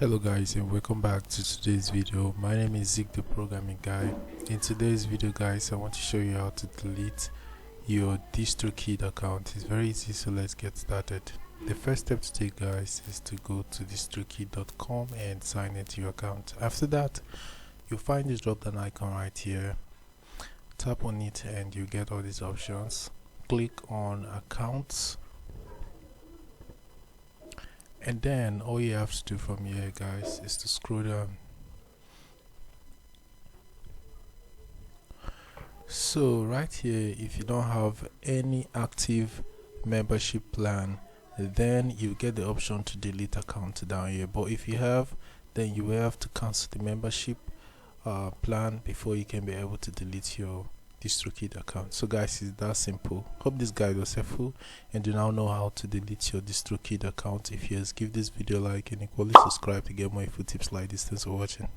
Hello guys, and welcome back to today's video. My name is Zeke, the programming guy. In today's video guys, I want to show you how to delete your Distrokid account. It's very easy, so let's get started. The first step to take guys is to go to distrokid.com and sign into your account. After that, you'll find this drop down icon right here. Tap on it and you get all these options. Click on accounts, and then all you have to do from here guys is to scroll down. So right here, if you don't have any active membership plan, then you get the option to delete account down here. But if you have, then you will have to cancel the membership plan before you can be able to delete your Distrokid account. So guys, it's that simple. Hope this guide was helpful and you now know how to delete your Distrokid account. If yes, give this video a like and equally subscribe to get more info tips like this. Thanks for watching.